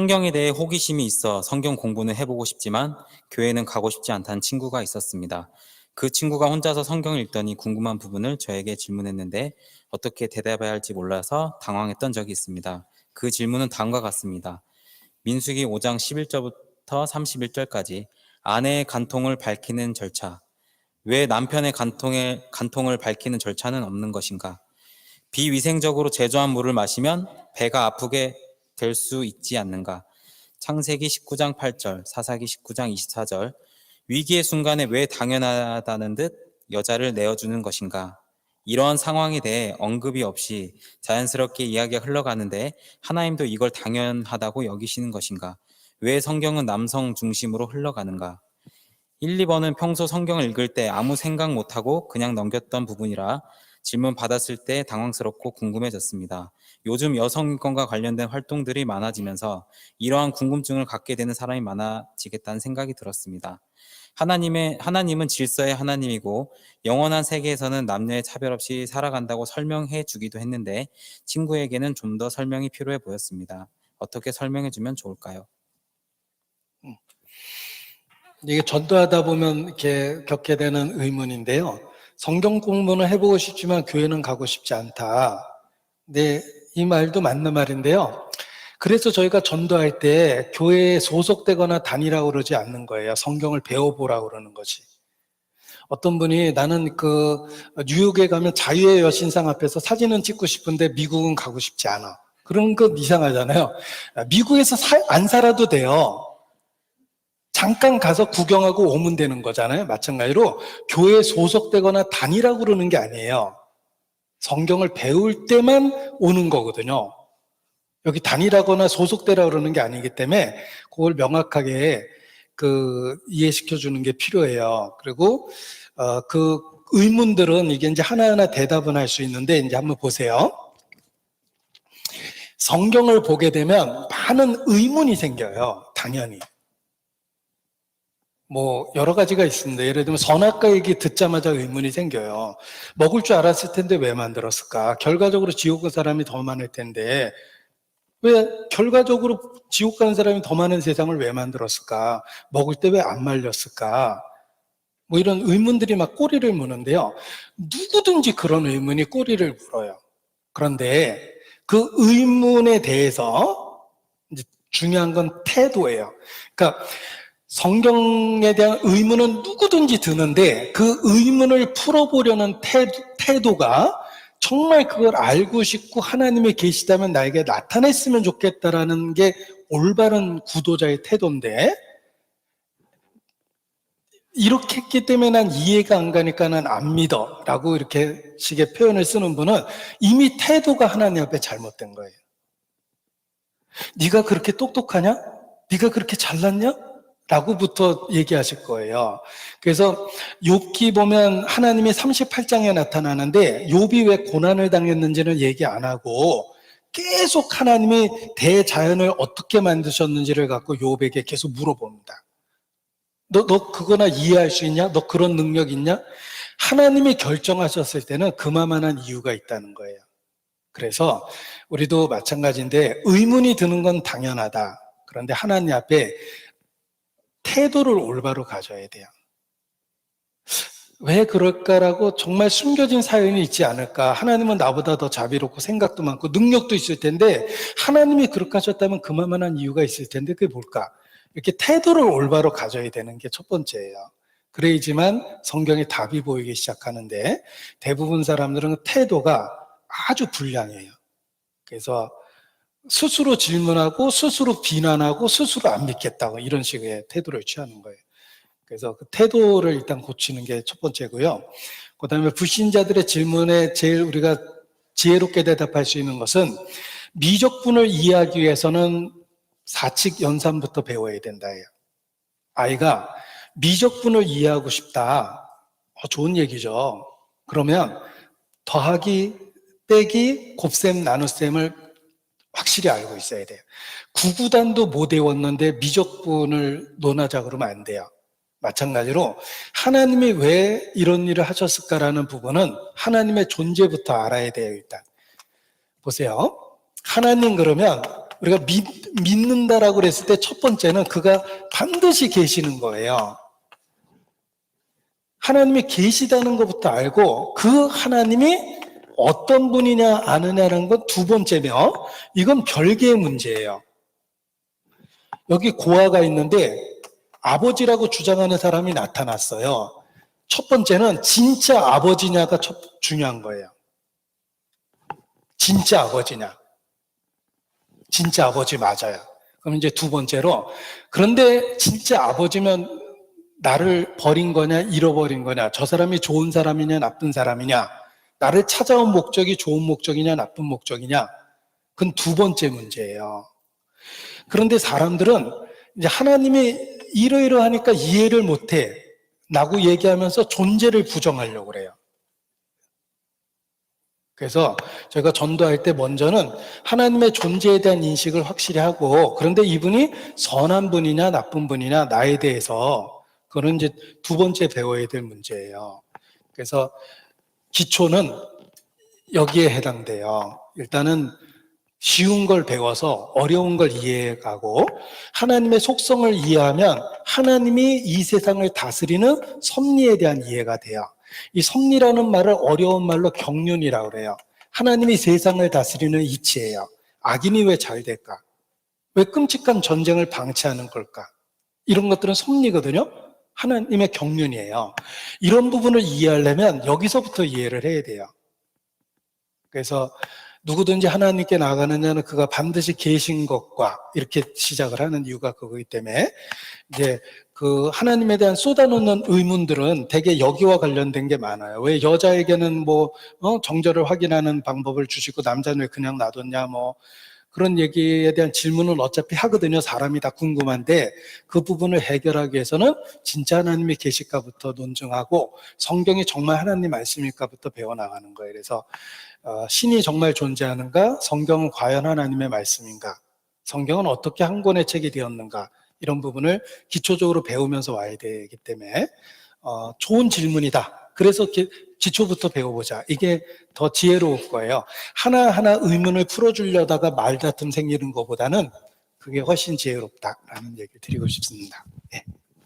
성경에 대해 호기심이 있어 성경 공부는 해보고 싶지만 교회는 가고 싶지 않다는 친구가 있었습니다. 그 친구가 혼자서 성경을 읽더니 궁금한 부분을 저에게 질문했는데 어떻게 대답해야 할지 몰라서 당황했던 적이 있습니다. 그 질문은 다음과 같습니다. 민수기 5장 11절부터 31절까지 아내의 간통을 밝히는 절차. 왜 남편의 간통을 밝히는 절차는 없는 것인가? 비위생적으로 제조한 물을 마시면 배가 아프게 될 수 있지 않는가? 창세기 19장 8절, 사사기 19장 24절. 위기의 순간에 왜 당연하다는 듯 여자를 내어주는 것인가? 이러한 상황에 대해 언급이 없이 자연스럽게 이야기가 흘러가는데 하나님도 이걸 당연하다고 여기시는 것인가? 왜 성경은 남성 중심으로 흘러가는가? 1, 2번은 평소 성경을 읽을 때 아무 생각 못하고 그냥 넘겼던 부분이라 질문 받았을 때 당황스럽고 궁금해졌습니다. 요즘 여성인권과 관련된 활동들이 많아지면서 이러한 궁금증을 갖게 되는 사람이 많아지겠다는 생각이 들었습니다. 하나님은 질서의 하나님이고 영원한 세계에서는 남녀의 차별 없이 살아간다고 설명해 주기도 했는데 친구에게는 좀 더 설명이 필요해 보였습니다. 어떻게 설명해 주면 좋을까요? 이게 전도하다 보면 이렇게 겪게 되는 의문인데요. 성경 공부는 해보고 싶지만 교회는 가고 싶지 않다. 네, 이 말도 맞는 말인데요. 그래서 저희가 전도할 때 교회에 소속되거나 다니라고 그러지 않는 거예요. 성경을 배워보라고 그러는 거지. 어떤 분이 나는 뉴욕에 가면 자유의 여신상 앞에서 사진은 찍고 싶은데 미국은 가고 싶지 않아. 그런 건 이상하잖아요. 미국에서 안 살아도 돼요. 잠깐 가서 구경하고 오면 되는 거잖아요. 마찬가지로 교회에 소속되거나 다니라고 그러는 게 아니에요. 성경을 배울 때만 오는 거거든요. 여기 다니라거나 소속되라고 그러는 게 아니기 때문에 그걸 명확하게 이해시켜 주는 게 필요해요. 그리고 그 의문들은 이게 이제 하나하나 대답은 할 수 있는데 이제 한번 보세요. 성경을 보게 되면 많은 의문이 생겨요. 당연히. 여러 가지가 있습니다. 예를 들면 선악과 얘기 듣자마자 의문이 생겨요. 먹을 줄 알았을 텐데 왜 만들었을까? 결과적으로 지옥 간 사람이 더 많을 텐데 왜 결과적으로 지옥 가는 사람이 더 많은 세상을 왜 만들었을까? 먹을 때 왜 안 말렸을까? 이런 의문들이 막 꼬리를 무는데요. 누구든지 그런 의문이 꼬리를 물어요. 그런데 그 의문에 대해서 이제 중요한 건 태도예요. 그러니까 성경에 대한 의문은 누구든지 드는데 그 의문을 풀어보려는 태도가 정말 그걸 알고 싶고 하나님이 계시다면 나에게 나타냈으면 좋겠다라는 게 올바른 구도자의 태도인데 이렇게 했기 때문에 난 이해가 안 가니까 난 안 믿어 라고 이렇게 식의 표현을 쓰는 분은 이미 태도가 하나님 앞에 잘못된 거예요. 네가 그렇게 똑똑하냐? 네가 그렇게 잘났냐? 라고부터 얘기하실 거예요. 그래서 욥기 보면 하나님이 38장에 나타나는데 욥이 왜 고난을 당했는지는 얘기 안 하고 계속 하나님이 대자연을 어떻게 만드셨는지를 갖고 욥에게 계속 물어봅니다. 너 그거나 이해할 수 있냐? 너 그런 능력 있냐? 하나님이 결정하셨을 때는 그만한 이유가 있다는 거예요. 그래서 우리도 마찬가지인데 의문이 드는 건 당연하다. 그런데 하나님 앞에 태도를 올바로 가져야 돼요. 왜 그럴까라고 정말 숨겨진 사연이 있지 않을까? 하나님은 나보다 더 자비롭고 생각도 많고 능력도 있을 텐데 하나님이 그렇게 하셨다면 그만한 이유가 있을 텐데 그게 뭘까? 이렇게 태도를 올바로 가져야 되는 게 첫 번째예요. 그래야지만 성경에 답이 보이기 시작하는데 대부분 사람들은 태도가 아주 불량해요. 그래서 스스로 질문하고 스스로 비난하고 스스로 안 믿겠다고 이런 식의 태도를 취하는 거예요. 그래서 그 태도를 일단 고치는 게 첫 번째고요. 그 다음에 불신자들의 질문에 제일 우리가 지혜롭게 대답할 수 있는 것은 미적분을 이해하기 위해서는 사칙 연산부터 배워야 된다예요. 아이가 미적분을 이해하고 싶다. 좋은 얘기죠. 그러면 더하기, 빼기, 곱셈, 나눗셈을 확실히 알고 있어야 돼요. 구구단도 못 외웠는데 미적분을 논하자 그러면 안 돼요. 마찬가지로 하나님이 왜 이런 일을 하셨을까라는 부분은 하나님의 존재부터 알아야 돼요. 일단 보세요. 하나님 그러면 우리가 믿는다라고 그랬을 때 첫 번째는 그가 반드시 계시는 거예요. 하나님이 계시다는 것부터 알고 그 하나님이 어떤 분이냐 아느냐는 건 두 번째며, 이건 별개의 문제예요. 여기 고아가 있는데 아버지라고 주장하는 사람이 나타났어요. 첫 번째는 진짜 아버지냐가 중요한 거예요. 진짜 아버지냐. 진짜 아버지 맞아요. 그럼 이제 두 번째로, 그런데 진짜 아버지면 나를 버린 거냐, 잃어버린 거냐, 저 사람이 좋은 사람이냐, 나쁜 사람이냐, 나를 찾아온 목적이 좋은 목적이냐, 나쁜 목적이냐, 그건 두 번째 문제예요. 그런데 사람들은 이제 하나님이 이러이러하니까 이해를 못해 라고 얘기하면서 존재를 부정하려고 그래요. 그래서 저희가 전도할 때 먼저는 하나님의 존재에 대한 인식을 확실히 하고, 그런데 이분이 선한 분이냐 나쁜 분이냐 나에 대해서, 그거는 이제 두 번째 배워야 될 문제예요. 그래서 기초는 여기에 해당돼요. 일단은 쉬운 걸 배워서 어려운 걸 이해해가고, 하나님의 속성을 이해하면 하나님이 이 세상을 다스리는 섭리에 대한 이해가 돼요. 이 섭리라는 말을 어려운 말로 경륜이라고 그래요. 하나님이 세상을 다스리는 이치예요. 악인이 왜 잘 될까? 왜 끔찍한 전쟁을 방치하는 걸까? 이런 것들은 섭리거든요. 하나님의 경륜이에요. 이런 부분을 이해하려면 여기서부터 이해를 해야 돼요. 그래서 누구든지 하나님께 나아가느냐는 그가 반드시 계신 것과 이렇게 시작을 하는 이유가 그거기 때문에, 이제 그 하나님에 대한 쏟아놓는 의문들은 대개 여기와 관련된 게 많아요. 왜 여자에게는 정절을 확인하는 방법을 주시고 남자는 왜 그냥 놔뒀냐, 그런 얘기에 대한 질문은 어차피 하거든요. 사람이 다 궁금한데, 그 부분을 해결하기 위해서는 진짜 하나님이 계실까부터 논증하고 성경이 정말 하나님 말씀일까부터 배워나가는 거예요. 그래서 신이 정말 존재하는가? 성경은 과연 하나님의 말씀인가? 성경은 어떻게 한 권의 책이 되었는가? 이런 부분을 기초적으로 배우면서 와야 되기 때문에 좋은 질문이다. 그래서 기초부터 배워보자. 이게 더 지혜로울 거예요. 하나하나 의문을 풀어주려다가 말다툼 생기는 것보다는 그게 훨씬 지혜롭다라는 얘기를 드리고 싶습니다. 네.